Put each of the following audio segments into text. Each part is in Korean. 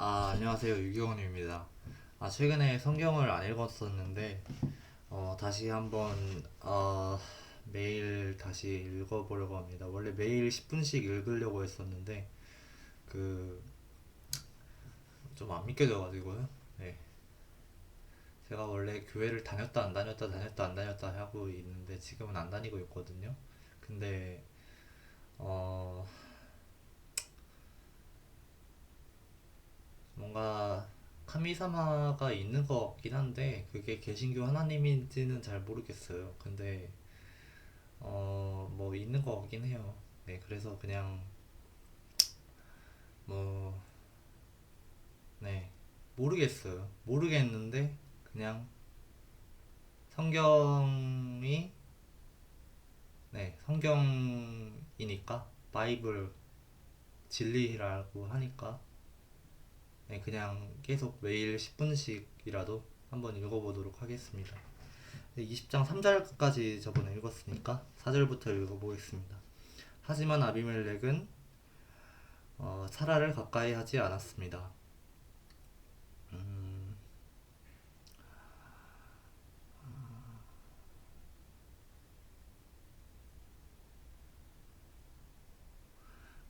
안녕하세요. 유기원입니다. 최근에 성경을 안 읽었었는데, 다시 한번, 매일 다시 읽어보려고 합니다. 원래 매일 10분씩 읽으려고 했었는데, 그, 좀 안 믿겨져가지고요. 네. 제가 원래 교회를 다녔다 안 다녔다 다녔다 안 다녔다 하고 있는데, 지금은 안 다니고 있거든요. 근데, 어, 뭔가, 카미사마가 있는 것 같긴 한데, 그게 개신교 하나님인지는 잘 모르겠어요. 근데, 뭐 있는 것 같긴 해요. 네, 그래서 그냥 뭐, 네, 모르겠어요. 모르겠는데 그냥 성경이, 네, 성경이니까 바이블 진리라고 하니까 네, 그냥 계속 매일 10분씩이라도 한번 읽어보도록 하겠습니다. 네, 20장 3절까지 저번에 읽었으니까 4절부터 읽어보겠습니다. 하지만 아비멜렉은 사라를 가까이 하지 않았습니다. 음,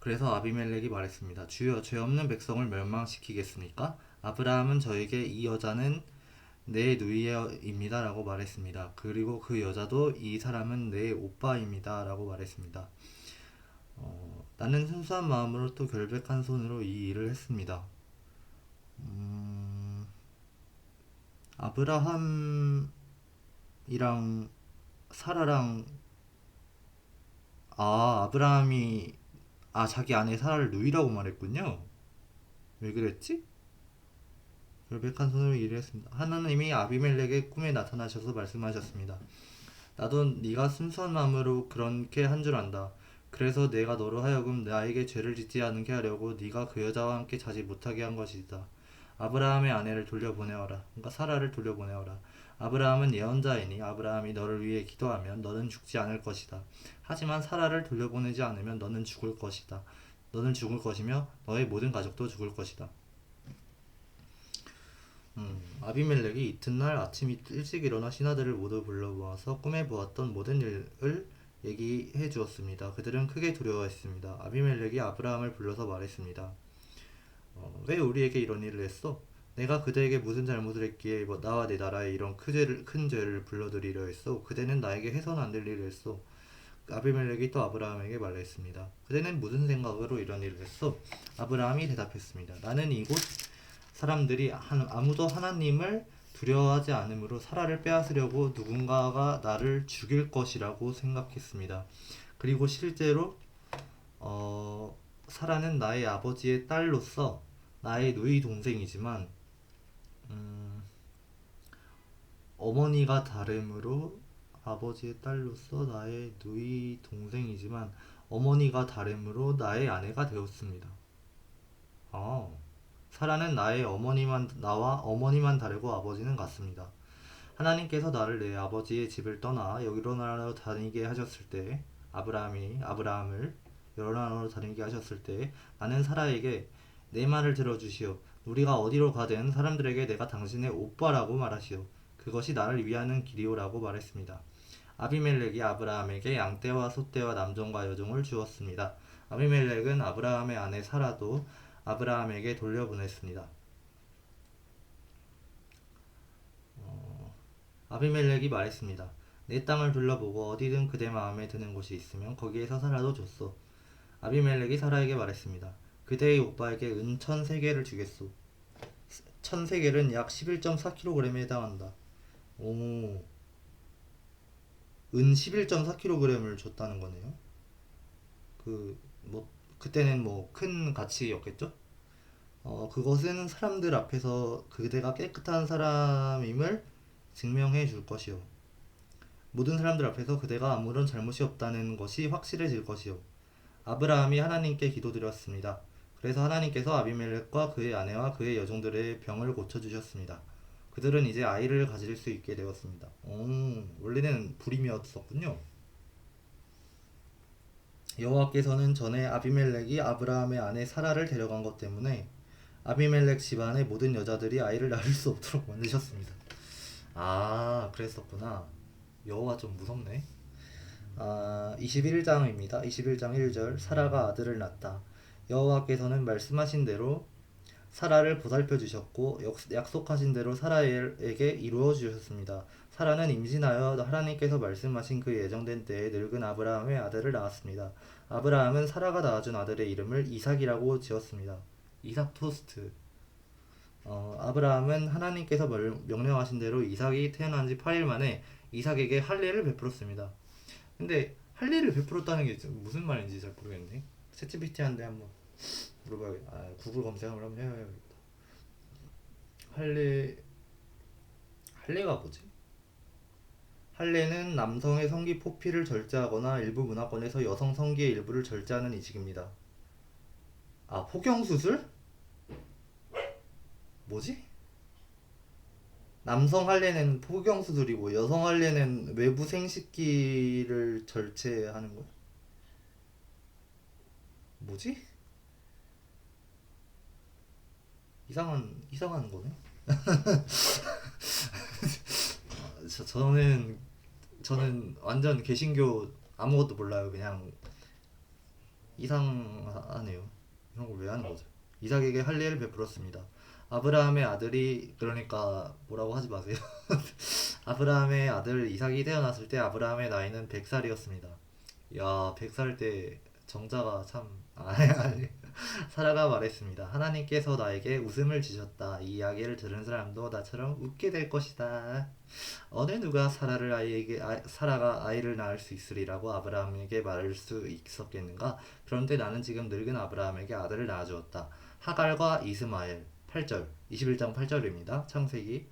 그래서 아비멜렉이 말했습니다. 주여, 죄 없는 백성을 멸망시키겠습니까? 아브라함은 저에게 이 여자는 내 누이입니다 라고 말했습니다. 그리고 그 여자도 이 사람은 내 오빠입니다 라고 말했습니다. 나는 순수한 마음으로 또 결백한 손으로 이 일을 했습니다. 음, 아브라함이랑 사라랑, 아브라함이, 자기 아내 사라를 누이라고 말했군요. 왜 그랬지? 결백한 손으로 일을 했습니다. 하나님이 아비멜렉의 꿈에 나타나셔서 말씀하셨습니다. 나도 네가 순수한 마음으로 그렇게 한 줄 안다. 그래서 내가 너로 하여금 나에게 죄를 짓지 않게 하려고 네가 그 여자와 함께 자지 못하게 한 것이다. 아브라함의 아내를 돌려보내어라. 그러니까 사라를 돌려보내어라. 아브라함은 예언자이니 아브라함이 너를 위해 기도하면 너는 죽지 않을 것이다. 하지만 사라를 돌려보내지 않으면 너는 죽을 것이다. 너는 죽을 것이며 너의 모든 가족도 죽을 것이다. 아비멜렉이 이튿날 아침 일찍 일어나 신하들을 모두 불러 모아서 꿈에 보았던 모든 일을 얘기해 주었습니다. 그들은 크게 두려워했습니다. 아비멜렉이 아브라함을 불러서 말했습니다. 왜 우리에게 이런 일을 했어? 내가 그대에게 무슨 잘못을 했기에 나와 내 나라에 이런 큰 죄를 불러들이려 했어? 그대는 나에게 해서는 안 될 일을 했어. 아비멜렉이 또 아브라함에게 말했습니다. 그대는 무슨 생각으로 이런 일을 했어? 아브라함이 대답했습니다. 나는 이곳 사람들이 아무도 하나님을 두려워하지 않으므로 사라를 빼앗으려고 누군가가 나를 죽일 것이라고 생각했습니다. 그리고 실제로 사라는 나의 아버지의 딸로서 나의 누이 동생이지만 음, 어머니가 다름으로 아버지의 딸로서 나의 누이 동생이지만 어머니가 다름으로 나의 아내가 되었습니다. 아, 사라는 나와 어머니만 다르고 아버지는 같습니다. 하나님께서 나를 내 아버지의 집을 떠나 여러 나라로 다니게 하셨을 때, 아브라함을 여러 나라로 다니게 하셨을 때, 나는 사라에게 내 말을 들어주시오. 우리가 어디로 가든 사람들에게 내가 당신의 오빠라고 말하시오. 그것이 나를 위하는 길이오라고 말했습니다. 아비멜렉이 아브라함에게 양떼와 소떼와 남종과 여종을 주었습니다. 아비멜렉은 아브라함의 아내 사라도 아브라함에게 돌려보냈습니다. 아비멜렉이 말했습니다. 내 땅을 둘러보고 어디든 그대 마음에 드는 곳이 있으면 거기에서 살아도 좋소. 아비멜렉이 사라에게 말했습니다. 그대의 오빠에게 은 1000세겔을 주겠소. 1000세겔은 약 11.4kg에 해당한다. 오, 은 11.4kg을 줬다는 거네요. 그때는 뭐 큰 가치였겠죠? 그것은 사람들 앞에서 그대가 깨끗한 사람임을 증명해 줄 것이요. 모든 사람들 앞에서 그대가 아무런 잘못이 없다는 것이 확실해질 것이요. 아브라함이 하나님께 기도드렸습니다. 그래서 하나님께서 아비멜렉과 그의 아내와 그의 여종들의 병을 고쳐주셨습니다. 그들은 이제 아이를 가질 수 있게 되었습니다. 원래는 불임이었었군요. 여호와께서는 전에 아비멜렉이 아브라함의 아내 사라를 데려간 것 때문에 아비멜렉 집안의 모든 여자들이 아이를 낳을 수 없도록 만드셨습니다. 아, 그랬었구나. 여호와 좀 무섭네. 21장입니다. 21장 1절. 사라가 아들을 낳았다. 여호와께서는 말씀하신 대로 사라를 보살펴 주셨고 약속하신 대로 사라에게 이루어 주셨습니다. 사라는 임신하여 하나님께서 말씀하신 그 예정된 때에 늙은 아브라함의 아들을 낳았습니다. 아브라함은 사라가 낳아준 아들의 이름을 이삭이라고 지었습니다. 이삭 토스트. 아브라함은 하나님께서 명령하신 대로 이삭이 태어난 지 8일 만에 이삭에게 할례를 베풀었습니다. 근데 할례를 베풀었다는 게 무슨 말인지 잘 모르겠네. 챗GPT한테 한번 물어봐야겠다. 구글 검색을 한번 해야겠다. 할례 할례가 뭐지? 할례는 남성의 성기 포피를 절제하거나 일부 문화권에서 여성 성기의 일부를 절제하는 이식입니다. 포경수술? 뭐지? 남성 할례는 포경수술이고 여성 할례는 외부 생식기를 절제하는 거야? 뭐지? 이상한 거네. 저는 완전 개신교 아무것도 몰라요. 그냥 이상하네요. 이런 걸 왜 하는 거죠? 이삭에게 할례를 베풀었습니다. 아브라함의 아들이 그러니까 뭐라고 하지 마세요. 아브라함의 아들 이삭이 태어났을 때 아브라함의 나이는 100살이었습니다. 야, 100살 때 정자가 참 아니. 사라가 말했습니다. 하나님께서 나에게 웃음을 주셨다. 이 이야기를 들은 사람도 나처럼 웃게 될 것이다. 어느 누가 사라가 아이를 낳을 수 있으리라고 아브라함에게 말할 수 있었겠는가? 그런데 나는 지금 늙은 아브라함에게 아들을 낳아주었다. 하갈과 이스마엘. 8절 21장 8절입니다. 창세기.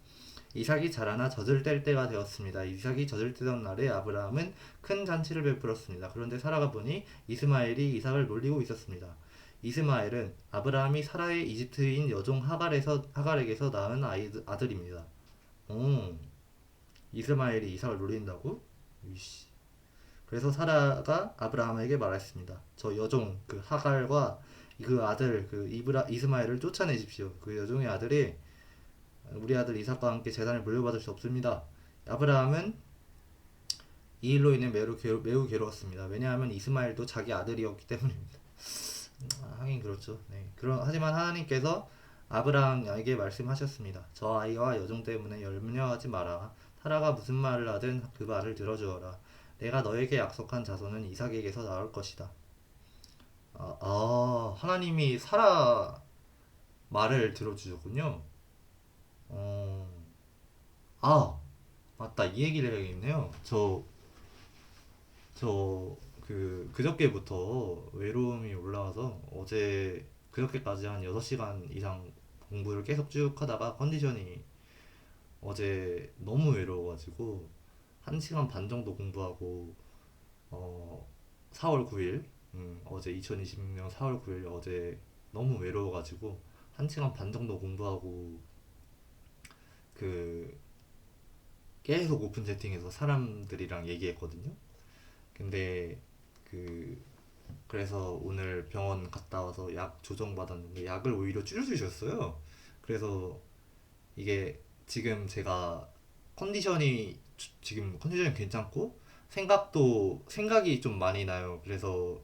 이삭이 자라나 젖을 뗄 때가 되었습니다. 이삭이 젖을 떼던 날에 아브라함은 큰 잔치를 베풀었습니다. 그런데 사라가 보니 이스마엘이 이삭을 놀리고 있었습니다. 이스마엘은 아브라함이 사라의 이집트인 여종 하갈에게서 낳은 아들입니다. 오, 이스마엘이 이삭을 놀린다고? 이씨. 그래서 사라가 아브라함에게 말했습니다. 저 여종 그 하갈과 그 아들 그 이스마엘을 쫓아내십시오. 그 여종의 아들이 우리 아들 이삭과 함께 재산을 물려받을 수 없습니다. 아브라함은 이 일로 인해 매우 괴로웠습니다. 왜냐하면 이스마엘도 자기 아들이었기 때문입니다. 하긴 그렇죠. 네. 하지만 하나님께서 아브라함에게 말씀하셨습니다. 저 아이와 여종 때문에 염려하지 마라. 사라가 무슨 말을 하든 그 말을 들어주어라. 내가 너에게 약속한 자손은 이삭에게서 나올 것이다. 하나님이 사라 말을 들어주셨군요. 어, 아, 맞다. 이 얘기를 해야겠네요. 그저께부터 외로움이 올라와서 그저께까지 한 6시간 이상 공부를 계속 쭉 하다가 컨디션이 어제 너무 외로워가지고 1시간 반 정도 공부하고, 어, 4월 9일, 어제 2020년 4월 9일 어제 너무 외로워가지고 1시간 반 정도 공부하고 그 계속 오픈 채팅에서 사람들이랑 얘기했거든요. 근데 그 그래서 오늘 병원 갔다 와서 약 조정받았는데 약을 오히려 줄여주셨어요. 그래서 이게 지금 제가 지금 컨디션이 괜찮고 생각이 좀 많이 나요. 그래서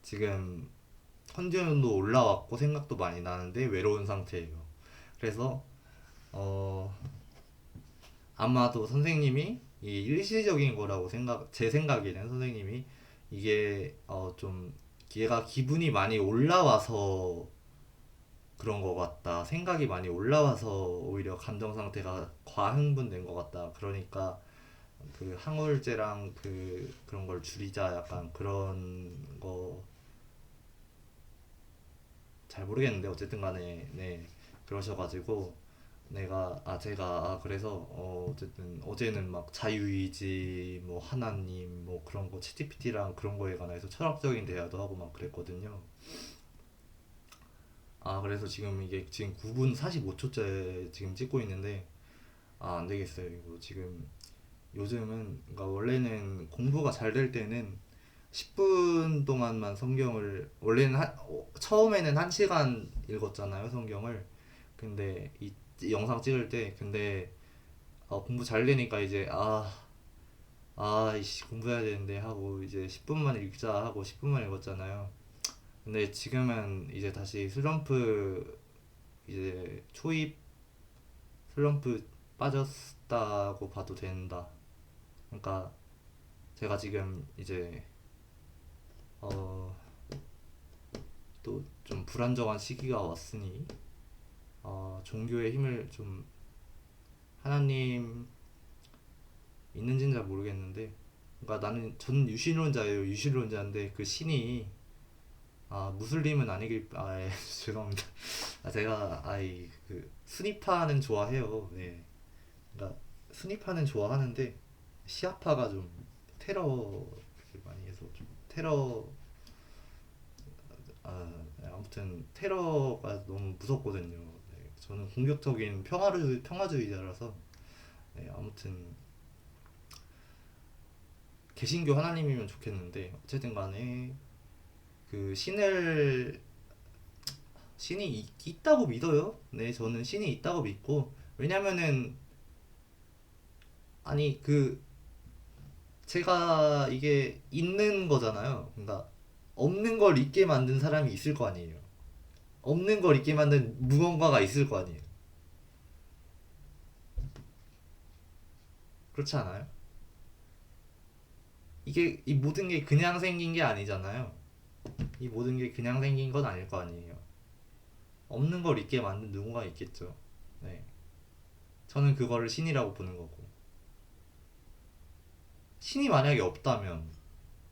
지금 컨디션도 올라왔고 생각도 많이 나는데 외로운 상태예요. 그래서 어 아마도 선생님이 이 일시적인 거라고 제 생각에는 선생님이 이게 좀 얘가 기분이 많이 올라와서 그런 것 같다. 생각이 많이 올라와서 오히려 감정 상태가 과흥분된 것 같다. 그러니까 그 항우울제랑 그런 걸 줄이자 약간 그런 거 잘 모르겠는데 어쨌든 간에 네 그러셔가지고 제가 그래서 어쨌든 어제는 막 자유의지 뭐 하나님 뭐 그런 거 챗GPT랑 그런 거에 관해서 철학적인 대화도 하고 막 그랬거든요. 그래서 지금 9분 45초째 지금 찍고 있는데 안 되겠어요. 이거 지금 요즘은 그러니까 원래는 공부가 잘 될 때는 10분 동안만 성경을 원래는 처음에는 1시간 읽었잖아요, 성경을. 근데 이 영상 찍을 때 근데 공부 잘 되니까 이제 이씨 공부해야 되는데 하고 이제 10분만 읽자 하고 10분만 읽었잖아요. 근데 지금은 이제 다시 슬럼프 이제 초입 슬럼프 빠졌다고 봐도 된다. 그러니까 제가 지금 이제 어 또 좀 불안정한 시기가 왔으니 종교의 힘을 좀 하나님 있는지는 잘 모르겠는데 그러니까 저는 유신론자예요. 유신론자인데 그 신이 무슬림은 아니길 죄송합니다. 제가 그 순위파는 좋아해요. 네. 그러니까 순위파는 좋아하는데 시아파가 좀 테러 많이 해서 좀 테러 아무튼 테러가 너무 무섭거든요. 네. 저는 공격적인 평화주의자라서 네, 아무튼 개신교 하나님이면 좋겠는데 어쨌든 간에 그 신이 있다고 믿어요. 네, 저는 신이 있다고 믿고 왜냐면은 아니 그 제가 이게 있는 거잖아요. 그러니까 없는 걸 있게 만든 사람이 있을 거 아니에요. 없는 걸 있게 만든 무언가가 있을 거 아니에요. 그렇지 않아요? 이게 이 모든 게 그냥 생긴 게 아니잖아요. 이 모든 게 그냥 생긴 건 아닐 거 아니에요. 없는 걸 있게 만든 누군가 있겠죠. 네. 저는 그거를 신이라고 보는 거고. 신이 만약에 없다면,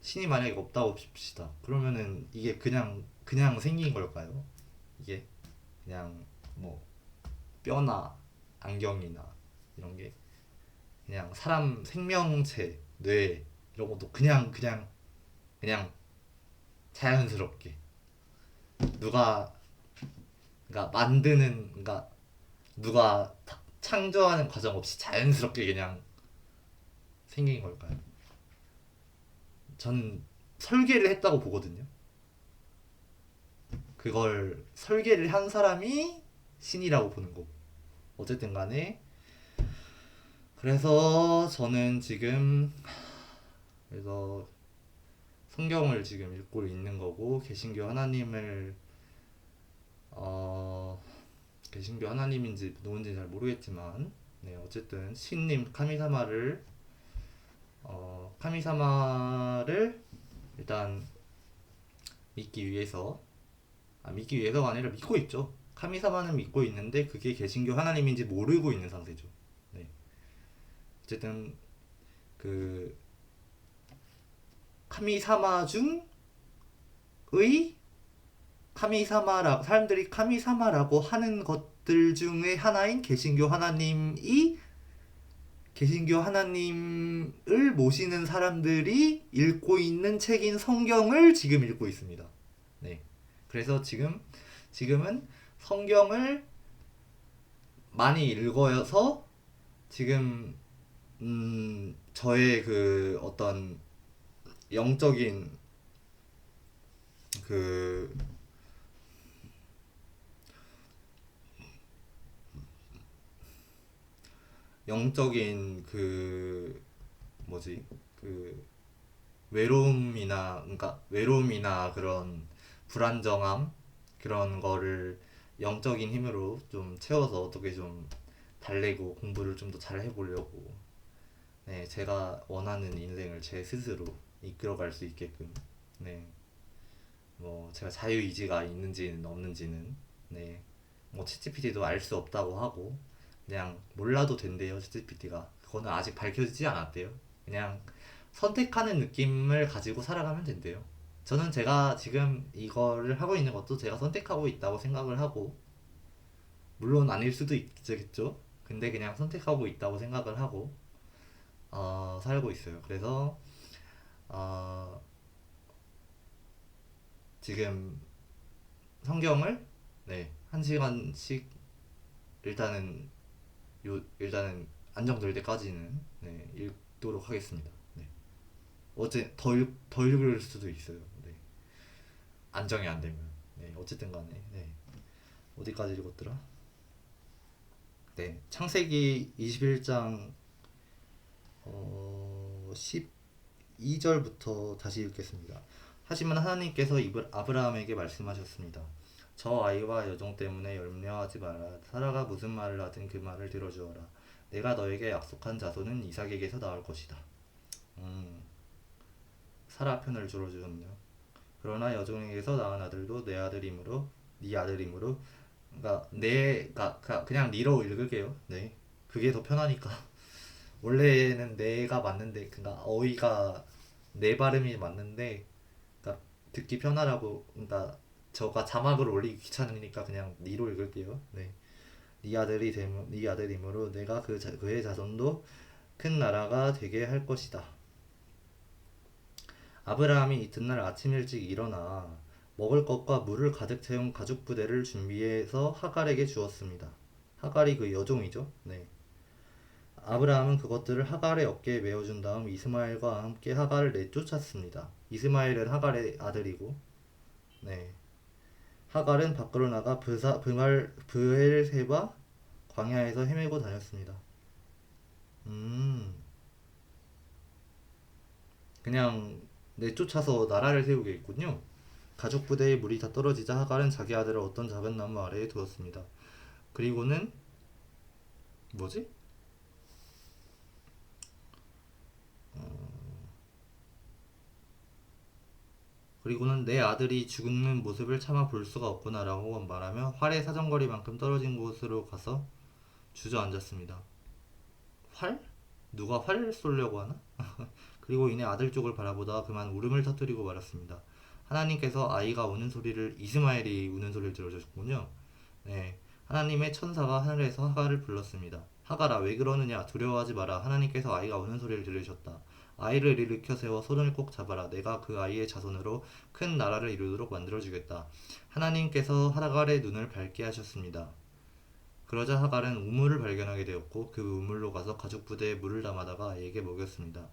신이 만약에 없다고 칩시다. 그러면은 이게 그냥 생긴 걸까요? 이게 그냥 뭐 뼈나 안경이나 이런 게 그냥 사람 생명체, 뇌 이런 것도 그냥 자연스럽게 누가 그러니까 그러니까 누가 창조하는 과정 없이 자연스럽게 그냥 생긴 걸까요? 저는 설계를 했다고 보거든요. 그걸 설계를 한 사람이 신이라고 보는 거고. 어쨌든 간에 그래서 저는 지금 그래서 성경을 지금 읽고 있는 거고 어 개신교 하나님인지 누군지 잘 모르겠지만 네 어쨌든 신님 카미사마를 일단 믿기 위해서 믿기 위해서가 아니라 믿고 있죠. 카미사마는 믿고 있는데 그게 개신교 하나님인지 모르고 있는 상태죠. 네. 어쨌든 그 카미사마 중의 사람들이 카미사마라고 하는 것들 중에 하나인 개신교 하나님을 모시는 사람들이 읽고 있는 책인 성경을 지금 읽고 있습니다. 네. 그래서 지금은 성경을 많이 읽어서 지금 저의 그 어떤 영적인 그 영적인 그 뭐지 그 외로움이나 그런 불안정함 그런 거를 영적인 힘으로 좀 채워서 어떻게 좀 달래고 공부를 좀 더 잘 해보려고 네 제가 원하는 인생을 제 스스로 이끌어갈 수 있게끔 네 뭐 제가 자유의지가 있는지는 없는지는 네 뭐 챗GPT도 알 수 없다고 하고 그냥 몰라도 된대요 챗GPT가 그거는 아직 밝혀지지 않았대요 그냥 선택하는 느낌을 가지고 살아가면 된대요 저는 제가 지금 이거를 하고 있는 것도 제가 선택하고 있다고 생각을 하고 물론 아닐 수도 있겠죠 근데 그냥 선택하고 있다고 생각을 하고 살고 있어요 그래서 어, 지금 성경을 네, 한 시간씩 일단은 일단은 안정될 때까지는 네, 읽도록 하겠습니다. 네. 어제 더 읽을 수도 있어요. 네. 안정이 안 되면. 네, 어쨌든 간에. 네. 어디까지 읽었더라? 네. 창세기 21장 12절부터 다시 읽겠습니다. 하지만 하나님께서 아브라함에게 말씀하셨습니다. 저 아이와 여종 때문에 염려하지 마라. 사라가 무슨 말을 하든 그 말을 들어주어라. 내가 너에게 약속한 자손은 이삭에게서 나올 것이다. 사라 편을 들어주었네요. 그러나 여종에게서 낳은 아들도 내 아들이므로 네 아들이므로 그러니까 그냥 니로 읽을게요. 네, 그게 더 편하니까. 원래는 내가 맞는데 그러니까 어휘가 내 발음이 맞는데 그러니까 듣기 편하라고 그러니까 저가 자막을 올리기 귀찮으니까 그냥 니로 읽을게요. 네, 네 아들이므로 내가 그의 자손도 큰 나라가 되게 할 것이다. 아브라함이 이튿날 아침 일찍 일어나 먹을 것과 물을 가득 채운 가죽 부대를 준비해서 하갈에게 주었습니다. 하갈이 그 여종이죠. 네. 아브라함은 그것들을 하갈의 어깨에 메어준 다음 이스마엘과 함께 하갈을 내쫓았습니다. 이스마엘은 하갈의 아들이고, 네. 하갈은 밖으로 나가 브엘세바 광야에서 헤매고 다녔습니다. 음, 그냥 내쫓아서 나라를 세우겠군요. 가죽 부대의 물이 다 떨어지자 하갈은 자기 아들을 어떤 작은 나무 아래에 두었습니다. 그리고는 뭐지? 그리고는 내 아들이 죽는 모습을 차마 볼 수가 없구나라고 말하며 활의 사정거리만큼 떨어진 곳으로 가서 주저앉았습니다. 활? 누가 활을 쏘려고 하나? 그리고 이내 아들 쪽을 바라보다가 그만 울음을 터뜨리고 말았습니다. 하나님께서 아이가 우는 소리를 이스마엘이 우는 소리를 들어주셨군요. 네, 하나님의 천사가 하늘에서 하갈을 불렀습니다. 하갈아 왜 그러느냐 두려워하지 마라. 하나님께서 아이가 우는 소리를 들으셨다. 아이를 일으켜 세워 손을 꼭 잡아라. 내가 그 아이의 자손으로 큰 나라를 이루도록 만들어주겠다. 하나님께서 하갈의 눈을 밝게 하셨습니다. 그러자 하갈은 우물을 발견하게 되었고 그 우물로 가서 가죽 부대에 물을 담아다가 아이에게 먹였습니다.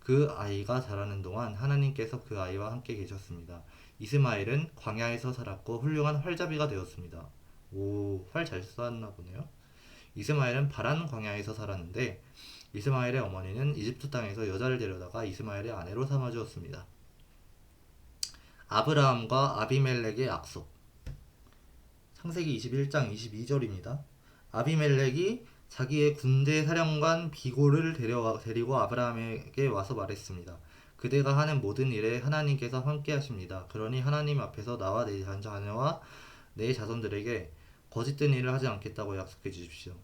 그 아이가 자라는 동안 하나님께서 그 아이와 함께 계셨습니다. 이스마엘은 광야에서 살았고 훌륭한 활잡이가 되었습니다. 오, 활 잘 쐈나 보네요. 이스마엘은 바란 광야에서 살았는데 이스마엘의 어머니는 이집트 땅에서 여자를 데려다가 이스마엘의 아내로 삼아주었습니다. 아브라함과 아비멜렉의 약속. 창세기 21장 22절입니다. 아비멜렉이 자기의 군대 사령관 비골을 데리고 아브라함에게 와서 말했습니다. 그대가 하는 모든 일에 하나님께서 함께 하십니다. 그러니 하나님 앞에서 나와 내 자녀와 내 자손들에게 거짓된 일을 하지 않겠다고 약속해 주십시오.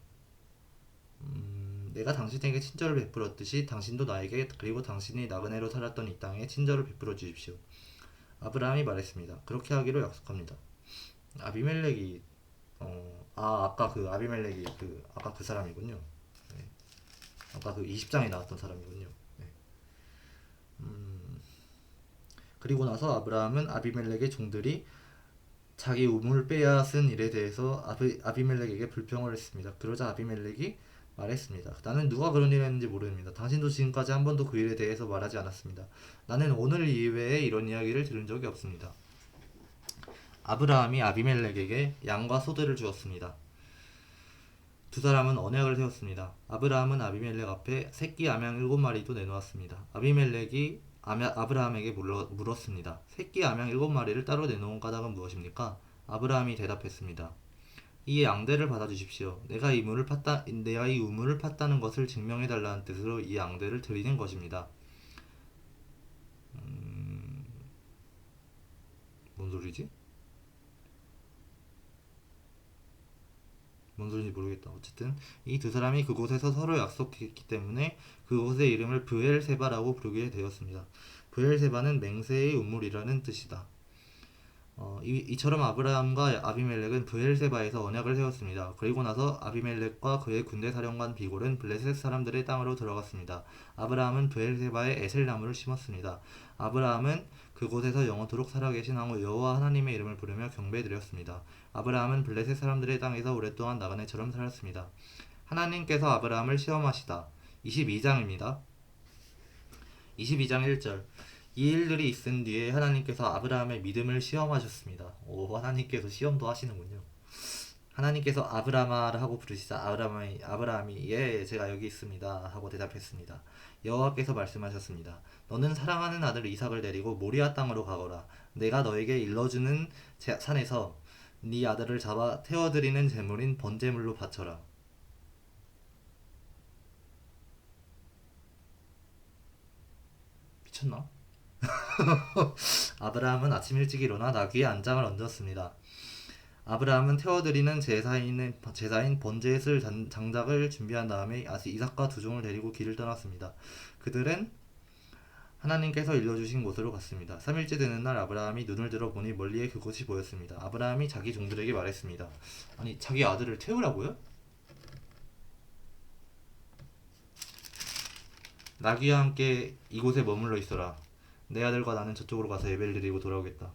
내가 당신에게 친절을 베풀었듯이 당신도 나에게 그리고 당신이 나그네로 살았던 이 땅에 친절을 베풀어 주십시오. 아브라함이 말했습니다. 그렇게 하기로 약속합니다. 아비멜렉이 아까 그 아비멜렉이 아까 그 사람이군요. 네. 아까 그 20장에 나왔던 사람이군요. 네. 그리고 나서 아브라함은 아비멜렉의 종들이 자기 우물 빼앗은 일에 대해서 아비멜렉에게 불평을 했습니다. 그러자 아비멜렉이 말했습니다. 나는 누가 그런 일을 했는지 모릅니다. 당신도 지금까지 한 번도 그 일에 대해서 말하지 않았습니다. 나는 오늘 이외에 이런 이야기를 들은 적이 없습니다. 아브라함이 아비멜렉에게 양과 소들을 주었습니다. 두 사람은 언약을 세웠습니다. 아브라함은 아비멜렉 앞에 새끼 암양 7마리도 내놓았습니다. 아비멜렉이 아브라함에게 물었습니다. 새끼 암양 7마리를 따로 내놓은 까닭은 무엇입니까? 아브라함이 대답했습니다. 이 양대를 받아주십시오. 내가 이 우물을 팠다는 것을 증명해달라는 뜻으로 이 양대를 드리는 것입니다. 뭔 소리지? 뭔 소리인지 모르겠다. 어쨌든 이 두 사람이 그곳에서 서로 약속했기 때문에 그곳의 이름을 브엘세바라고 부르게 되었습니다. 브엘세바는 맹세의 우물이라는 뜻이다. 이처럼 아브라함과 아비멜렉은 브엘세바에서 언약을 세웠습니다. 그리고 나서 아비멜렉과 그의 군대 사령관 비골은 블레셋 사람들의 땅으로 들어갔습니다. 아브라함은 브엘세바에 에셀나무를 심었습니다. 아브라함은 그곳에서 영원토록 살아계신 여호와 하나님의 이름을 부르며 경배드렸습니다. 아브라함은 블레셋 사람들의 땅에서 오랫동안 나그네처럼 살았습니다. 하나님께서 아브라함을 시험하시다. 22장입니다. 22장 1절. 이 일들이 있은 뒤에 하나님께서 아브라함의 믿음을 시험하셨습니다. 오, 하나님께서 시험도 하시는군요. 하나님께서 아브라마를 하고 부르시자 아브라함이 예, 제가 여기 있습니다 하고 대답했습니다. 여호와께서 말씀하셨습니다. 너는 사랑하는 아들 이삭을 데리고 모리아 땅으로 가거라. 내가 너에게 일러주는 산에서 네 아들을 잡아 태워드리는 제물인 번제물로 바쳐라. 미쳤나? 아브라함은 아침 일찍 일어나 나귀의 안장을 얹었습니다. 아브라함은 태워드리는 제사인 번제의 장작을 준비한 다음에 이삭과 두 종을 데리고 길을 떠났습니다. 그들은 하나님께서 일러주신 곳으로 갔습니다. 3일째 되는 날 아브라함이 눈을 들어 보니 멀리에 그곳이 보였습니다. 아브라함이 자기 종들에게 말했습니다. 아니, 자기 아들을 태우라고요? 나귀와 함께 이곳에 머물러 있어라. 내 아들과 나는 저쪽으로 가서 예배를 드리고 돌아오겠다.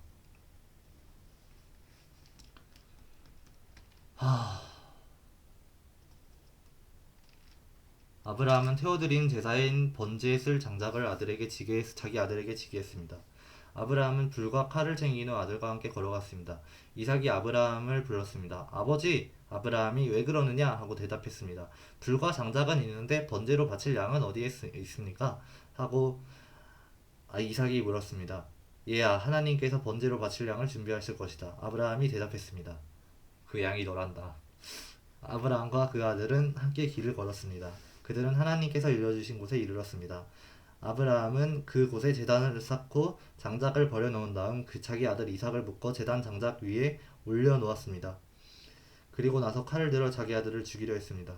아브라함은 태워드린 제사인 번제에 쓸 장작을 자기 아들에게 지게 했습니다. 아브라함은 불과 칼을 챙긴 후 아들과 함께 걸어갔습니다. 이삭이 아브라함을 불렀습니다. 아버지! 아브라함이 왜 그러느냐? 하고 대답했습니다. 불과 장작은 있는데 번제로 바칠 양은 어디에 있습니까? 하고 이삭이 물었습니다. 얘야, 하나님께서 번제로 바칠 양을 준비하실 것이다. 아브라함이 대답했습니다. 그 양이 너란다. 아브라함과 그 아들은 함께 길을 걸었습니다. 그들은 하나님께서 일러주신 곳에 이르렀습니다. 아브라함은 그곳에 제단을 쌓고 장작을 버려놓은 다음 자기 아들 이삭을 묶어 제단 장작 위에 올려놓았습니다. 그리고 나서 칼을 들어 자기 아들을 죽이려 했습니다.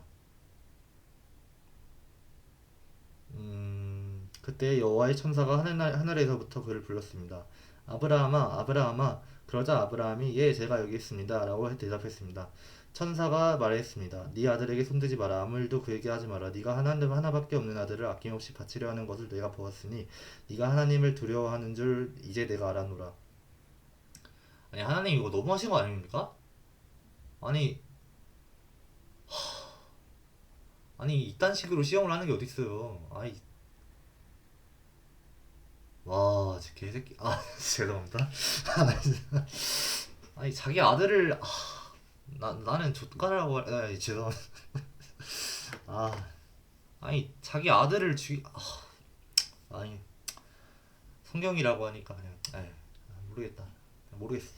그때 여호와의 천사가 하늘에서부터 그를 불렀습니다. 아브라함아, 아브라함아. 그러자 아브라함이 예, 제가 여기 있습니다 라고 대답했습니다. 천사가 말했습니다. 네 아들에게 손대지 마라. 아무 일도 그에게 하지 마라. 네가 하나밖에 없는 아들을 아낌없이 바치려 하는 것을 내가 보았으니 네가 하나님을 두려워하는 줄 이제 내가 알아노라. 아니, 하나님 이거 너무 하신 거 아닙니까? 아니, 아니 이딴 식으로 시험을 하는 게 어딨어요. 아이, 와, 진짜 개새끼. 아, 죄송합니다. 아니, 자기 아들을 나는 족가라고 죄송합니다. 아, 아니 자기 아들을 아니 성경이라고 하니까 그냥 모르겠다. 모르겠어.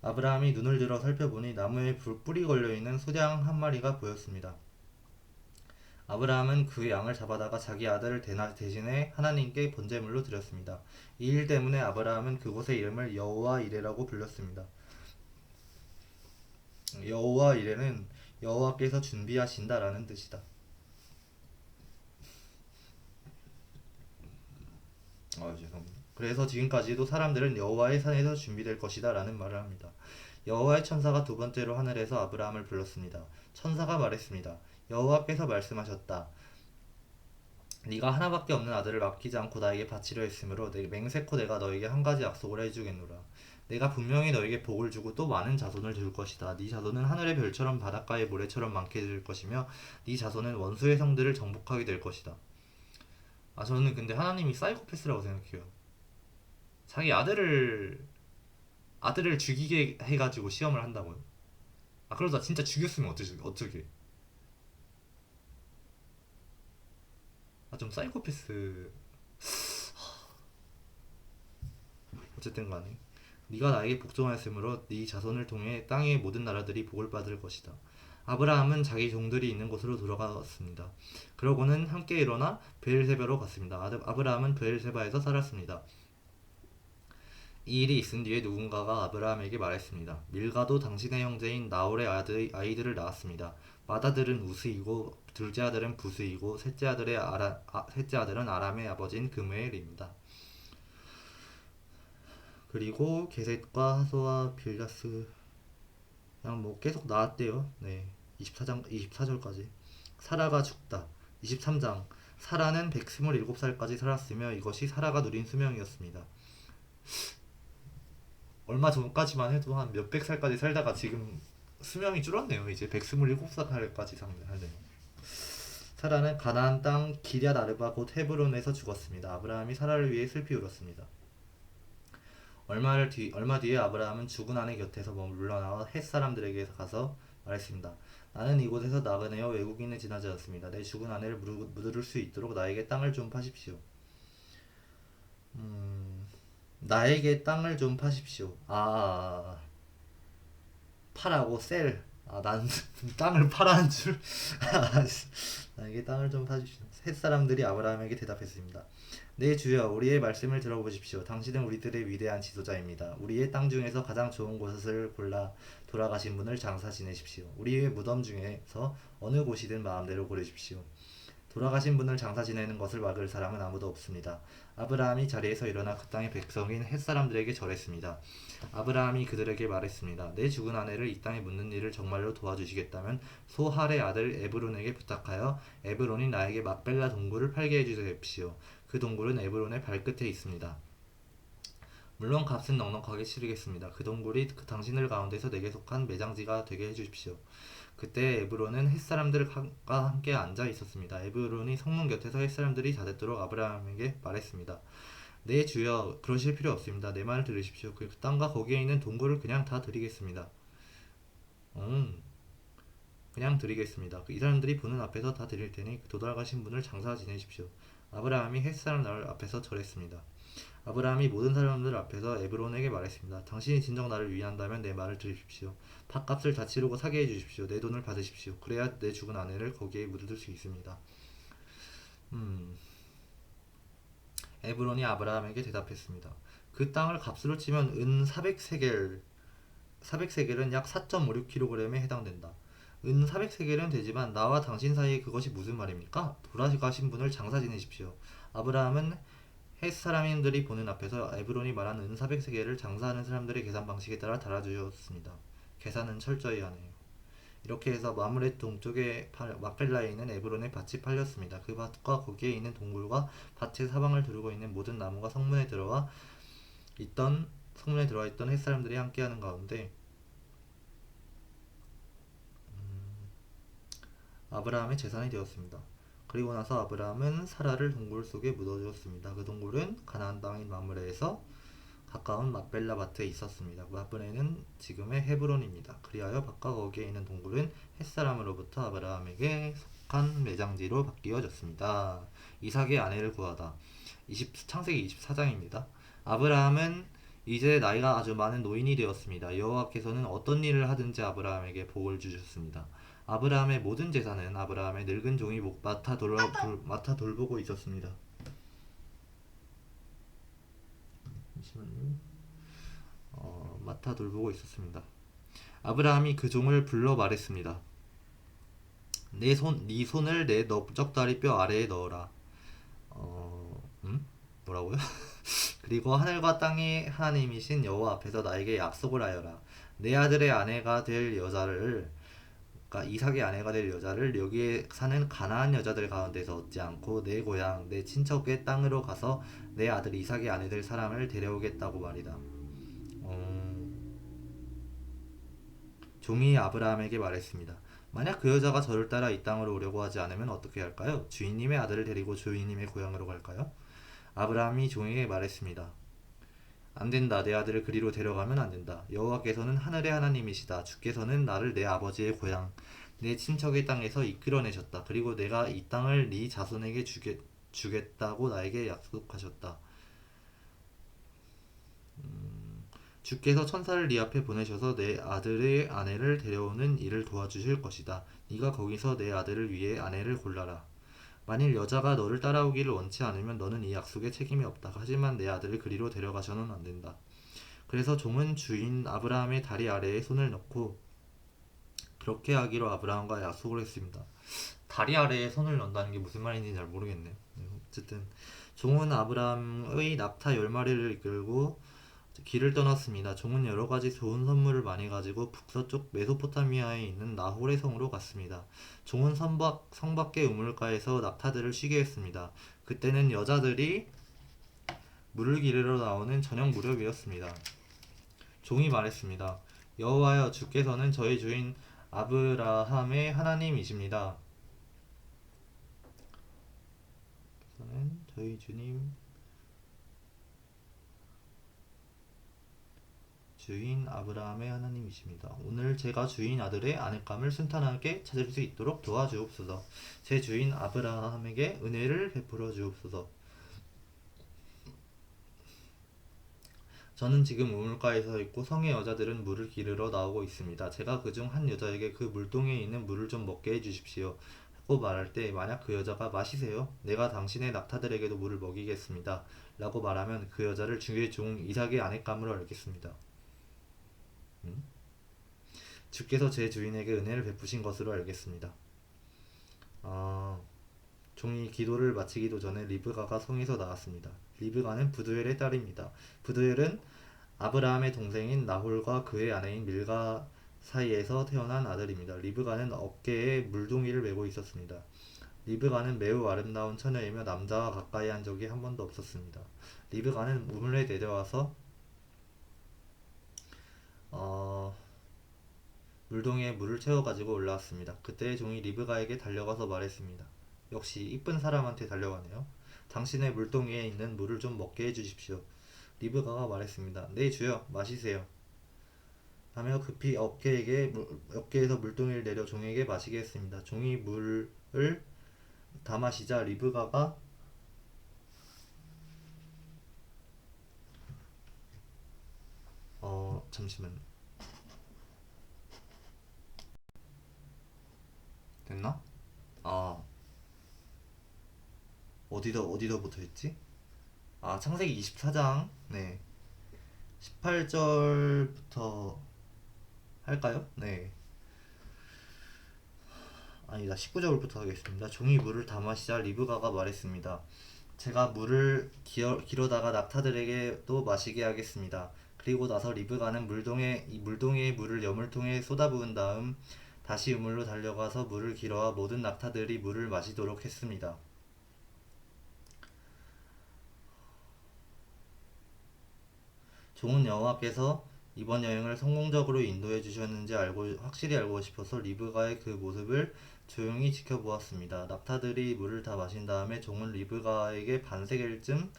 아브라함이 눈을 들어 살펴보니 나무에 뿔이 걸려있는 소장 한 마리가 보였습니다. 아브라함은 그 양을 잡아다가 자기 아들을 대신에 하나님께 번제물로 드렸습니다. 이 일 때문에 아브라함은 그곳의 이름을 여호와 이레라고 불렀습니다. 여호와 이레는 여호와께서 준비하신다라는 뜻이다. 죄송합니다. 그래서 지금까지도 사람들은 여호와의 산에서 준비될 것이다 라는 말을 합니다. 여호와의 천사가 두 번째로 하늘에서 아브라함을 불렀습니다. 천사가 말했습니다. 여호와께서 말씀하셨다. 네가 하나밖에 없는 아들을 아끼지 않고 나에게 바치려 했으므로 맹세코 내가 너에게 한 가지 약속을 해주겠노라. 내가 분명히 너에게 복을 주고 또 많은 자손을 줄 것이다. 네 자손은 하늘의 별처럼 바닷가의 모래처럼 많게 될 것이며 네 자손은 원수의 성들을 정복하게 될 것이다. 저는 근데 하나님이 사이코패스라고 생각해요. 자기 아들을 죽이게 해가지고 시험을 한다고요? 그러다 진짜 죽였으면 어쩌게? 좀 사이코패스. 어쨌든 간에 네가 나에게 복종하였으므로 네 자손을 통해 땅의 모든 나라들이 복을 받을 것이다. 아브라함은 자기 종들이 있는 곳으로 돌아갔습니다. 그러고는 함께 일어나 베엘세바로 갔습니다. 아브라함은 베엘세바에서 살았습니다. 이 일이 있은 뒤에 누군가가 아브라함에게 말했습니다. 밀가도 당신의 형제인 나홀의 아이들을 낳았습니다. 맏아들은 우스이고 둘째 아들은 부스이고 셋째 아들은 아람의 아버지인 그므엘입니다. 그리고 게셋과 하소와 빌다스 그냥 계속 나왔대요. 네, 24절까지. 사라가 죽다. 23장. 사라는 127살까지 살았으며 이것이 사라가 누린 수명이었습니다. 얼마 전까지만 해도 한 몇백 살까지 살다가 지금 수명이 줄었네요. 이제 127살까지 살네요. 사라는 가나안 땅 기럇 아르바 곧 헤브론에서 죽었습니다. 아브라함이 사라를 위해 슬피 울었습니다. 얼마 뒤에 아브라함은 죽은 아내 곁에서 물러나와 헷 사람들에게 가서 말했습니다. 나는 이곳에서 나그네여 외국인에 지나지 않습니다. 내 죽은 아내를 묻을 수 있도록 나에게 땅을 좀 파십시오. 나에게 땅을 좀 파십시오. 파라고 셀. 난 땅을 파라는 줄. 나에게 땅을 좀 파십시오. 셋 사람들이 아브라함에게 대답했습니다. 네 주여, 우리의 말씀을 들어보십시오. 당신은 우리들의 위대한 지도자입니다. 우리의 땅 중에서 가장 좋은 곳을 골라 돌아가신 분을 장사 지내십시오. 우리의 무덤 중에서 어느 곳이든 마음대로 고르십시오. 돌아가신 분을 장사 지내는 것을 막을 사람은 아무도 없습니다. 아브라함이 자리에서 일어나 그 땅의 백성인 헷 사람들에게 절했습니다. 아브라함이 그들에게 말했습니다. 내 죽은 아내를 이 땅에 묻는 일을 정말로 도와주시겠다면 소할의 아들 에브론에게 부탁하여 에브론이 나에게 막벨라 동굴을 팔게 해주십시오. 그 동굴은 에브론의 발끝에 있습니다. 물론 값은 넉넉하게 치르겠습니다. 그 동굴이 당신들 가운데서 내게 속한 매장지가 되게 해주십시오. 그때 에브론은 햇사람들과 함께 앉아 있었습니다. 에브론이 성문 곁에서 햇사람들이 자det도록 아브라함에게 말했습니다. 네 주여, 그러실 필요 없습니다. 내 말을 들으십시오. 그 땅과 거기에 있는 동굴을 그냥 다 드리겠습니다. 그냥 드리겠습니다. 이 사람들이 보는 앞에서 다 드릴 테니 도달가신 분을 장사 지내십시오. 아브라함이 햇사람 앞에서 절했습니다. 아브라함이 모든 사람들 앞에서 에브론에게 말했습니다. 당신이 진정 나를 위한다면 내 말을 들으십시오. 팥값을 다 치르고 사게 해주십시오. 내 돈을 받으십시오. 그래야 내 죽은 아내를 거기에 묻을 수 있습니다. 에브론이 아브라함에게 대답했습니다. 그 땅을 값으로 치면 은 400세겔, 400세겔은 약 4.56kg에 해당된다. 은 400세겔은 되지만 나와 당신 사이에 그것이 무슨 말입니까? 돌아가신 분을 장사 지내십시오. 아브라함은 헷 사람들이 보는 앞에서 에브론이 말한 은 400세겔을 장사하는 사람들의 계산 방식에 따라 달아주었습니다. 계산은 철저히 하네요. 이렇게 해서 마므렛 동쪽의 막펠라에 있는 에브론의 밭이 팔렸습니다. 그 밭과 거기에 있는 동굴과 밭의 사방을 두르고 있는 모든 나무가 성문에 들어와 있던 헷 사람들이 함께하는 가운데 아브라함의 재산이 되었습니다. 그리고 나서 아브라함은 사라를 동굴 속에 묻어주었습니다. 그 동굴은 가나안 땅인 마므레에서 가까운 막벨라 밭에 있었습니다. 막벨라는 지금의 헤브론입니다. 그리하여 밭과 거기에 있는 동굴은 햇사람으로부터 아브라함에게 속한 매장지로 바뀌어졌습니다. 이삭의 아내를 구하다. 창세기 24장입니다. 아브라함은 이제 나이가 아주 많은 노인이 되었습니다. 여호와께서는 어떤 일을 하든지 아브라함에게 복을 주셨습니다. 아브라함의 모든 재산은 아브라함의 늙은 종이 맡아 돌보고 있었습니다. 잠시만요. 맡아 돌보고 있었습니다. 아브라함이 그 종을 불러 말했습니다. 네 손을 내 넓적다리 뼈 아래에 넣어라. 뭐라고요? 그리고 하늘과 땅의 하나님이신 여호와 앞에서 나에게 약속을 하여라. 내 아들의 아내가 될 여자를, 그러니까 이삭의 아내가 될 여자를 여기에 사는 가나안 여자들 가운데서 얻지 않고 내 고향, 내 친척의 땅으로 가서 내 아들 이삭의 아내 될 사람을 데려오겠다고 말이다. 종이 아브라함에게 말했습니다. 만약 그 여자가 저를 따라 이 땅으로 오려고 하지 않으면 어떻게 할까요? 주인님의 아들을 데리고 주인님의 고향으로 갈까요? 아브라함이 종에게 말했습니다. 안 된다. 내 아들을 그리로 데려가면 안 된다. 여호와께서는 하늘의 하나님이시다. 주께서는 나를 내 아버지의 고향, 내 친척의 땅에서 이끌어내셨다. 그리고 내가 이 땅을 네 자손에게 주겠다고 나에게 약속하셨다. 주께서 천사를 네 앞에 보내셔서 내 아들의 아내를 데려오는 일을 도와주실 것이다. 네가 거기서 내 아들을 위해 아내를 골라라. 만일 여자가 너를 따라오기를 원치 않으면 너는 이 약속에 책임이 없다. 하지만 내 아들을 그리로 데려가서는 안 된다. 그래서 종은 주인 아브라함의 다리 아래에 손을 넣고 그렇게 하기로 아브라함과 약속을 했습니다. 다리 아래에 손을 넣는다는 게 무슨 말인지 잘 모르겠네요. 어쨌든 종은 아브라함의 낙타 10마리를 이끌고 길을 떠났습니다. 종은 여러 가지 좋은 선물을 많이 가지고 북서쪽 메소포타미아에 있는 나홀의 성으로 갔습니다. 종은 성 밖의 우물가에서 낙타들을 쉬게 했습니다. 그때는 여자들이 물을 기르러 나오는 저녁 무렵이었습니다. 종이 말했습니다. 여호와여, 주께서는 저희 주인 아브라함의 하나님이십니다. 저는 저희 주인 아브라함의 하나님이십니다. 오늘 제가 주인 아들의 아내감을 순탄하게 찾을 수 있도록 도와주옵소서. 제 주인 아브라함에게 은혜를 베풀어 주옵소서. 저는 지금 우물가에 서 있고 성의 여자들은 물을 기르러 나오고 있습니다. 제가 그중 한 여자에게 그 물동이에 있는 물을 좀 먹게 해주십시오. 하고 말할 때 만약 그 여자가 마시세요. 내가 당신의 낙타들에게도 물을 먹이겠습니다. 라고 말하면 그 여자를 주의 종 이삭의 아내감으로 알겠습니다. 음? 주께서 제 주인에게 은혜를 베푸신 것으로 알겠습니다. 아, 종이 기도를 마치기도 전에 리브가가 성에서 나왔습니다. 리브가는 부두엘의 딸입니다. 부두엘은 아브라함의 동생인 나홀과 그의 아내인 밀가 사이에서 태어난 아들입니다. 리브가는 어깨에 물동이를 메고 있었습니다. 리브가는 매우 아름다운 처녀이며 남자와 가까이 한 적이 한 번도 없었습니다. 리브가는 우물에 내려와서 어, 물동이에 물을 채워가지고 올라왔습니다. 그때 종이 리브가에게 달려가서 말했습니다. 역시 이쁜 사람한테 달려가네요. 당신의 물동이에 있는 물을 좀 먹게 해주십시오. 리브가가 말했습니다. 네 주여 마시세요. 하며 급히 어깨에서 물동이를 내려 종에게 마시게 했습니다. 종이 물을 다 마시자 리브가가 잠시만 됐나? 아 어디서부터 했지? 아 창세기 24장 네 18절부터 할까요? 네 아니다 19절부터 하겠습니다. 종이 물을 다 마시자 리브가가 말했습니다. 제가 물을 기르다가 낙타들에게 또 마시게 하겠습니다. 그리고 나서 리브가는 물동이의 물을 여물통에 쏟아부은 다음 다시 우물로 달려가서 물을 길어와 모든 낙타들이 물을 마시도록 했습니다. 종은 여호와께서 이번 여행을 성공적으로 인도해 주셨는지 확실히 알고 싶어서 리브가의 그 모습을 조용히 지켜보았습니다. 낙타들이 물을 다 마신 다음에 종은 리브가에게 반세겔쯤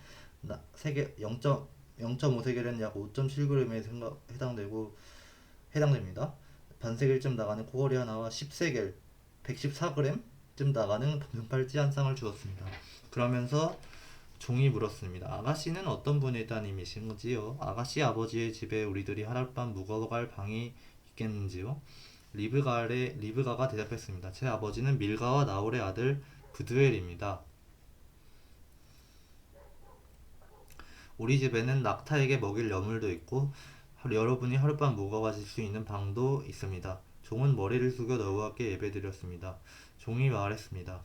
0.5세겔은 약 5.7g에 해당됩니다. 반세겔쯤 나가는 코걸이 하나와 10세겔 114g쯤 나가는 금팔찌 한 쌍을 주었습니다. 그러면서 종이 물었습니다. 아가씨는 어떤 분의 따님이신지요? 아가씨 아버지의 집에 우리들이 하룻밤 묵어갈 방이 있겠는지요? 리브가가 대답했습니다. 제 아버지는 밀가와 나홀의 아들 부두엘입니다. 우리 집에는 낙타에게 먹일 여물도 있고 여러분이 하룻밤 묵어가실 수 있는 방도 있습니다. 종은 머리를 숙여 여호와께 예배드렸습니다. 종이 말했습니다.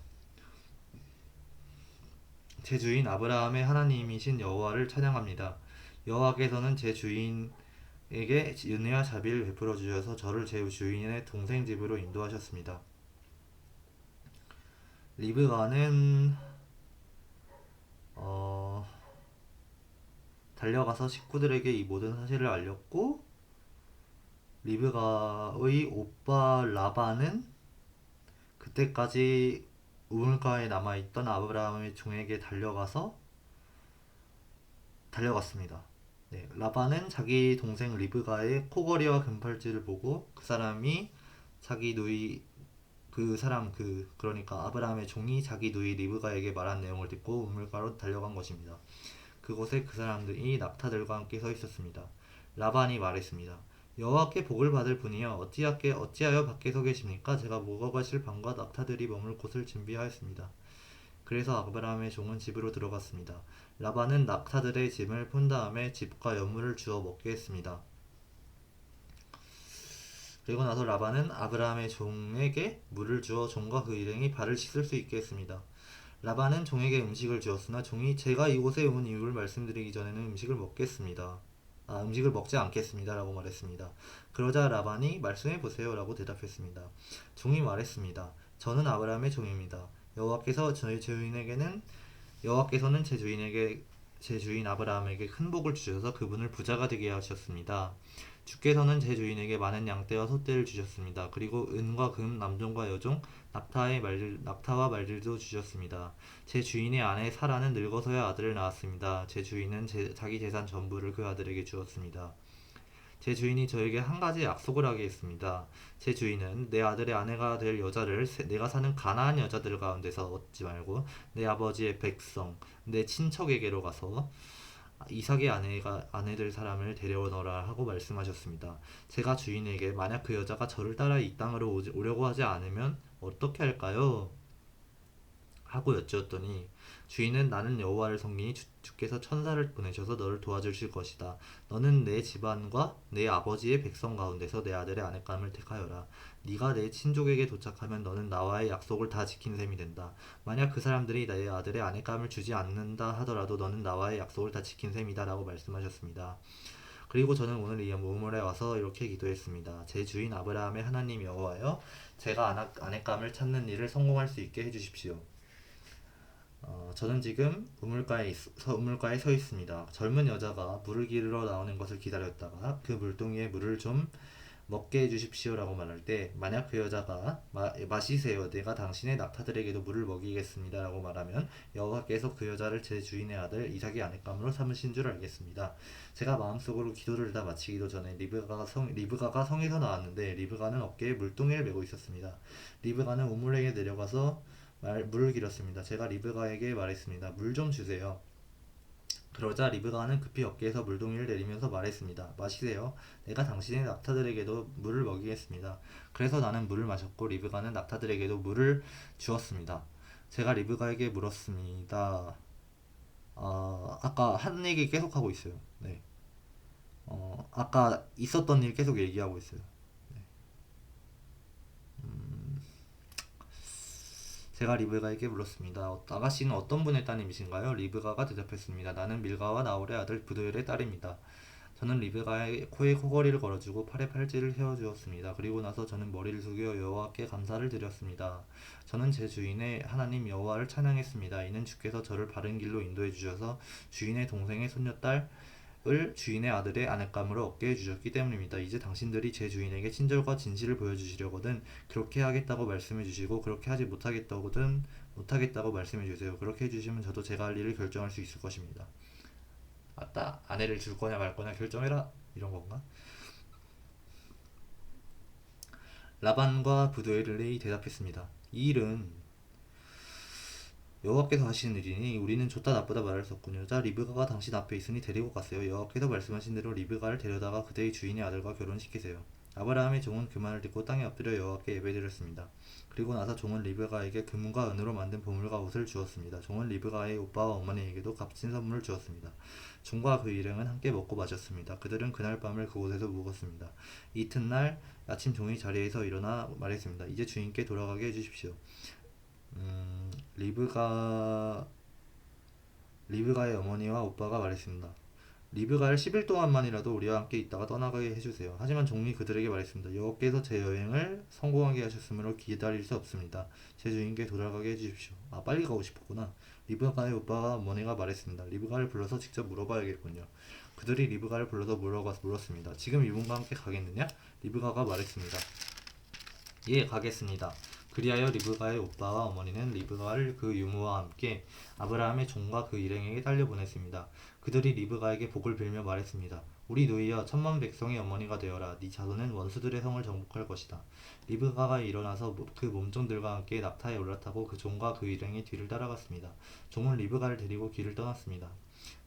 제 주인 아브라함의 하나님이신 여호와를 찬양합니다. 여호와께서는 제 주인에게 은혜와 자비를 베풀어 주셔서 저를 제 주인의 동생 집으로 인도하셨습니다. 리브가는 달려가서 식구들에게 이 모든 사실을 알렸고 리브가의 오빠 라반은 그때까지 우물가에 남아있던 아브라함의 종에게 달려갔습니다. 네, 라반은 자기 동생 리브가의 코걸이와 금팔찌를 보고 그 사람이 자기 누이 그러니까 아브라함의 종이 자기 누이 리브가에게 말한 내용을 듣고 우물가로 달려간 것입니다. 그곳에 그 사람들이 낙타들과 함께 서 있었습니다. 라반이 말했습니다. 여호와께 복을 받을 분이여 어찌하여 밖에 서 계십니까? 제가 묵어가실 방과 낙타들이 머물 곳을 준비하였습니다. 그래서 아브라함의 종은 집으로 들어갔습니다. 라반은 낙타들의 짐을 푼 다음에 집과 여물을 주어 먹게 했습니다. 그리고 나서 라반은 아브라함의 종에게 물을 주어 종과 그 일행이 발을 씻을 수 있게 했습니다. 라반은 종에게 음식을 주었으나 종이 제가 이곳에 온 이유를 말씀드리기 전에는 음식을 먹지 않겠습니다 라고 말했습니다. 그러자 라반이 말씀해 보세요 라고 대답했습니다. 종이 말했습니다. 저는 아브라함의 종입니다. 여호와께서는 제 주인에게 제 주인 아브라함에게 큰 복을 주셔서 그분을 부자가 되게 하셨습니다. 주께서는 제 주인에게 많은 양떼와 소떼를 주셨습니다. 그리고 은과 금, 남종과 여종, 낙타와 말들도 주셨습니다. 제 주인의 아내 사라는 늙어서야 아들을 낳았습니다. 제 주인은 자기 재산 전부를 그 아들에게 주었습니다. 제 주인이 저에게 한 가지 약속을 하게 했습니다. 제 주인은 내 아들의 아내가 될 여자를 내가 사는 가나안 여자들 가운데서 얻지 말고 내 아버지의 백성, 내 친척에게로 가서 이삭의 아내될 사람을 데려오너라 하고 말씀하셨습니다. 제가 주인에게 만약 그 여자가 저를 따라 이 땅으로 오려고 하지 않으면 어떻게 할까요? 하고 여쭈었더니 주인은 나는 여호와를 섬기니 주께서 천사를 보내셔서 너를 도와주실 것이다. 너는 내 집안과 내 아버지의 백성 가운데서 내 아들의 아내감을 택하여라. 네가 내 친족에게 도착하면 너는 나와의 약속을 다 지킨 셈이 된다. 만약 그 사람들이 내 아들의 아내감을 주지 않는다 하더라도 너는 나와의 약속을 다 지킨 셈이다 라고 말씀하셨습니다. 그리고 저는 오늘 이 우물에 와서 이렇게 기도했습니다. 제 주인 아브라함의 하나님 여호와여, 제가 아내감을 찾는 일을 성공할 수 있게 해주십시오. 저는 지금 우물가에 서 있습니다. 젊은 여자가 물을 기르러 나오는 것을 기다렸다가 그 물동이에 물을 좀 먹게 해주십시오라고 말할 때, 만약 그 여자가 마시세요, 내가 당신의 낙타들에게도 물을 먹이겠습니다 라고 말하면 여호와께서 그 여자를 제 주인의 아들 이삭의 아내감으로 삼으신 줄 알겠습니다. 제가 마음속으로 기도를 다 마치기도 전에 리브가가 성에서 나왔는데 리브가는 어깨에 물동이를 메고 있었습니다. 리브가는 우물에게 내려가서 물을 길었습니다. 제가 리브가에게 말했습니다. 물 좀 주세요. 그러자 리브가는 급히 어깨에서 물동이를 내리면서 말했습니다. 마시세요. 내가 당신의 낙타들에게도 물을 먹이겠습니다. 그래서 나는 물을 마셨고 리브가는 낙타들에게도 물을 주었습니다. 제가 리브가에게 물었습니다. 아까 한 얘기 계속하고 있어요. 네. 아까 있었던 일 계속 얘기하고 있어요. 네. 제가 리브가에게 물었습니다. 아가씨는 어떤 분의 따님이신가요? 리브가가 대답했습니다. 나는 밀가와 나홀의 아들 부두엘의 딸입니다. 저는 리브가의 코에 코걸이를 걸어주고 팔에 팔찌를 세워주었습니다. 그리고 나서 저는 머리를 숙여 여호와께 감사를 드렸습니다. 저는 제 주인의 하나님 여호와를 찬양했습니다. 이는 주께서 저를 바른 길로 인도해 주셔서 주인의 동생의 손녀딸 을 주인의 아들의 아내감으로 얻게 해주셨기 때문입니다. 이제 당신들이 제 주인에게 친절과 진실을 보여주시려거든 그렇게 하겠다고 말씀해 주시고 그렇게 하지 못하겠다고 말씀해 주세요. 그렇게 해주시면 저도 제가 할 일을 결정할 수 있을 것입니다. 아따, 아내를 줄 거냐 말 거냐 결정해라, 이런 건가? 라반과 부두엘이 대답했습니다. 이 일은 여호와께서 하시는 일이니 우리는 좋다 나쁘다 말할 수 없군요. 자, 리브가가 당신 앞에 있으니 데리고 가세요. 여호와께서 말씀하신 대로 리브가를 데려다가 그대의 주인의 아들과 결혼시키세요. 아브라함의 종은 그 말을 듣고 땅에 엎드려 여호와께 예배드렸습니다. 그리고 나서 종은 리브가에게 금과 은으로 만든 보물과 옷을 주었습니다. 종은 리브가의 오빠와 어머니에게도 값진 선물을 주었습니다. 종과 그 일행은 함께 먹고 마셨습니다. 그들은 그날 밤을 그곳에서 묵었습니다. 이튿날 아침 종이 자리에서 일어나 말했습니다. 이제 주인께 돌아가게 해주십시오. 리브가 리브가의 어머니와 오빠가 말했습니다. 리브가를 10일 동안만이라도 우리와 함께 있다가 떠나가게 해주세요. 하지만 종이 그들에게 말했습니다. 여호와께서 제 여행을 성공하게 하셨으므로 기다릴 수 없습니다. 제 주인께 돌아가게 해주십시오. 빨리 가고 싶었구나. 리브가의 오빠와 어머니가 말했습니다. 리브가를 불러서 직접 물어봐야겠군요. 그들이 리브가를 불러서 물었습니다. 지금 이분과 함께 가겠느냐? 리브가가 말했습니다. 예, 가겠습니다. 그리하여 리브가의 오빠와 어머니는 리브가를 그 유모와 함께 아브라함의 종과 그 일행에게 달려보냈습니다. 그들이 리브가에게 복을 빌며 말했습니다. 우리 누이여, 천만 백성의 어머니가 되어라. 네 자손은 원수들의 성을 정복할 것이다. 리브가가 일어나서 그 몸종들과 함께 낙타에 올라타고 그 종과 그 일행의 뒤를 따라갔습니다. 종은 리브가를 데리고 길을 떠났습니다.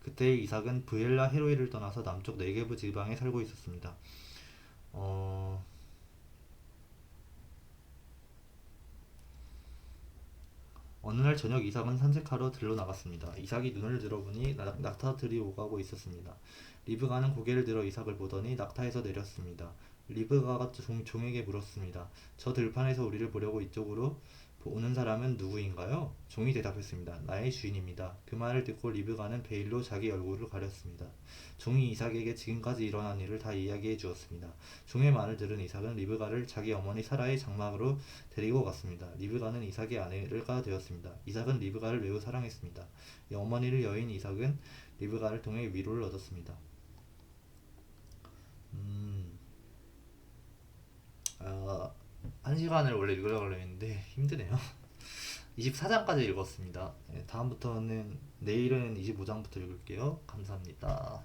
그때 이삭은 브엘라 헤로이를 떠나서 남쪽 네게브 지방에 살고 있었습니다. 어느 날 저녁 이삭은 산책하러 들러 나갔습니다. 이삭이 눈을 들어보니 낙타들이 오가고 있었습니다. 리브가는 고개를 들어 이삭을 보더니 낙타에서 내렸습니다. 리브가가 종에게 물었습니다. 저 들판에서 우리를 보려고 이쪽으로 오는 사람은 누구인가요? 종이 대답했습니다. 나의 주인입니다. 그 말을 듣고 리브가는 베일로 자기 얼굴을 가렸습니다. 종이 이삭에게 지금까지 일어난 일을 다 이야기해 주었습니다. 종의 말을 들은 이삭은 리브가를 자기 어머니 사라의 장막으로 데리고 갔습니다. 리브가는 이삭의 아내가 되었습니다. 이삭은 리브가를 매우 사랑했습니다. 이 어머니를 여인 이삭은 리브가를 통해 위로를 얻었습니다. 음, 아, 한 시간을 원래 읽으려고 했는데 힘드네요. 24장까지 읽었습니다. 네, 다음부터는 내일은 25장부터 읽을게요. 감사합니다.